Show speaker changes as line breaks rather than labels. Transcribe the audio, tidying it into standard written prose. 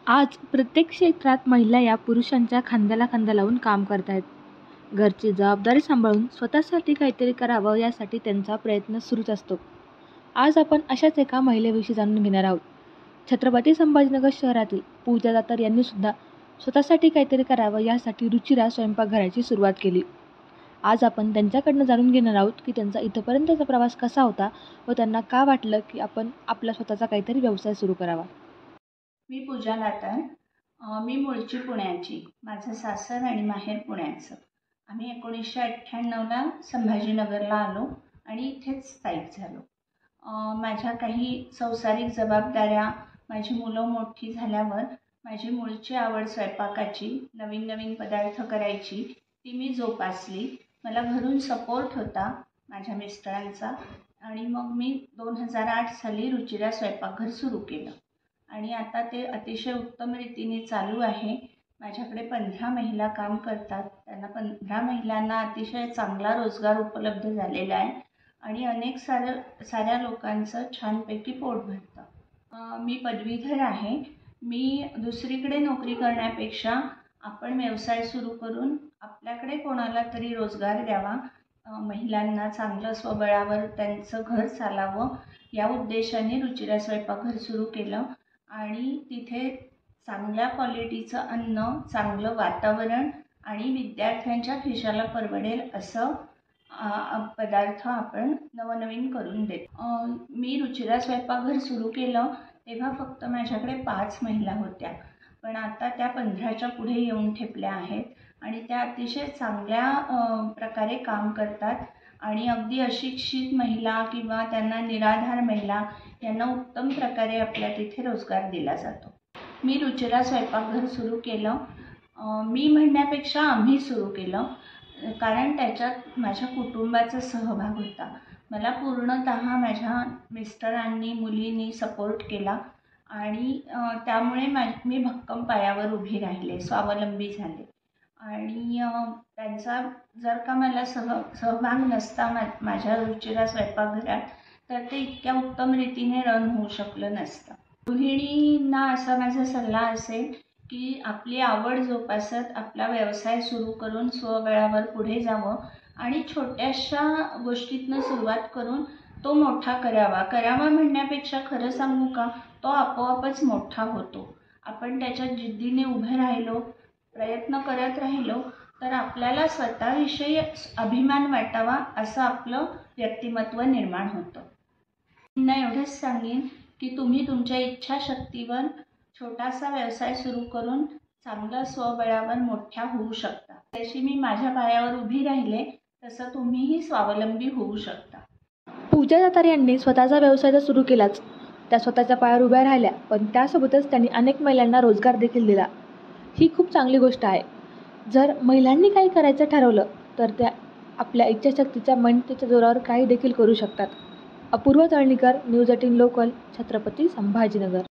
आज प्रत्येक क्षेत्रात महिला या पुरुषांच्या खांद्याला खांदा लावून काम करत आहेत. घरची जबाबदारी सांभाळून स्वतःसाठी काहीतरी करावं यासाठी त्यांचा प्रयत्न सुरूच असतो. आज आपण अशाच एका महिलेविषयी जाणून घेणार आहोत. छत्रपती संभाजीनगर शहरातील पूजा दातार यांनी सुद्धा स्वतःसाठी काहीतरी करावं यासाठी रुचिरा स्वयंपाकघराची सुरुवात केली. आज आपण त्यांच्याकडनं जाणून घेणार आहोत की त्यांचा इथपर्यंतचा प्रवास कसा होता व त्यांना का वाटलं की आपण आपला स्वतःचा काहीतरी व्यवसाय सुरू करावा.
मी पूजा दातार. मी मूळची पुण्याची. माझं सासर आणि माहेर पुण्याचं. आम्ही 1998ला संभाजीनगरला आलो आणि इथेच स्थायिक झालो. माझ्या काही संसारिक जबाबदाऱ्या, माझी मुलं मोठी झाल्यावर माझी मूळची आवड स्वयंपाकाची, नवीन नवीन पदार्थ करायची, ती मी जोपासली. मला घरून सपोर्ट होता माझ्या मिस्टरांचा आणि मग मी 2008 साली रुचिरा स्वयंपाकघर सुरू केलं आणि आता ते अतिशय उत्तम रीतीने चालू आहे. माझ्याकडे 15 महिला काम करतात. त्यांना 15 महिलांना अतिशय चांगला रोजगार उपलब्ध झालेला आहे आणि अनेक साऱ्या लोकांचं छानपैकी पोट भरतं. मी पदवीधर आहे. मी दुसरीकडे नोकरी करण्यापेक्षा आपण व्यवसाय सुरू करून आपल्याकडे कोणाला तरी रोजगार द्यावा, महिलांना चांगलं स्वबळावर त्यांचं घर चालावं या उद्देशाने रुचिरा स्वयंपाकघर सुरू केलं आणि तिथे चांगल्या क्वालिटीचं अन्न, चांगलं वातावरण आणि विद्यार्थ्यांच्या खिशाला परवडेल असं पदार्थ आपण नवनवीन करून देतो. मी रुचिरा स्वयंपाकघर सुरू केलं तेव्हा फक्त माझ्याकडे 5 महिला होत्या, पण आता त्या 15च्या पुढे येऊन ठेपल्या आहेत आणि त्या अतिशय चांगल्या प्रकारे काम करतात आणि अगदी अशिक्षित महिला किंवा त्यांना निराधार महिला यांना उत्तम प्रकारे आपल्या तिथे रोजगार दिला जातो. मी रुचिरा स्वयंपाकघर सुरू केलं, मी म्हणण्यापेक्षा आम्ही सुरू केलं, कारण त्याच्यात माझ्या कुटुंबाचा सहभाग होता. मला पूर्णतः माझ्या मिस्टरांनी, मुलींनी सपोर्ट केला आणि त्यामुळे मी भक्कम पायावर उभी राहिले, स्वावलंबी झाले आणि त्यांचा जर का मला सहभाग नसता माझ्या रुचिरा स्वयंपाकघरात तर ते इतक्या उत्तम रीतीने रन होऊ शकलं नसतं. गृहिणींना असा माझा सल्ला असेल की आपली आवड जोपासत आपला व्यवसाय सुरू करून स्वबळावर पुढे जावं आणि छोट्याशा गोष्टीतनं सुरुवात करून तो मोठा करावा म्हणण्यापेक्षा खरं सांगू का, तो आपोआपच मोठा होतो. आपण त्याच्यात जिद्दीने उभे राहिलो, प्रयत्न करत राहिलो तर आपल्याला स्वतःविषयी अभिमान वाटावा असं आपलं व्यक्तिमत्व निर्माण होतं. पुन्हा एवढंच सांगेन की तुम्ही तुमच्या इच्छाशक्तीवर छोटासा व्यवसाय सुरू करून चांगलं स्वबळावर मोठ्या होऊ शकता. जशी मी माझ्या पायावर उभी राहिले तसं तुम्हीही स्वावलंबी होऊ शकता.
पूजा दातार यांनी स्वतःचा व्यवसाय तर सुरू केलाच, त्या स्वतःच्या पायावर उभ्या राहिल्या, पण त्यासोबतच त्यांनी अनेक महिलांना रोजगार देखील दिला. ही खूप चांगली गोष्ट आहे. जर महिलांनी काही करायचं ठरवलं तर त्या आपल्या इच्छाशक्तीच्या मनतेच्या जोरावर काही देखील करू शकतात. अपूर्व तळणीकर, न्यूज 18 लोकल, छत्रपती संभाजीनगर.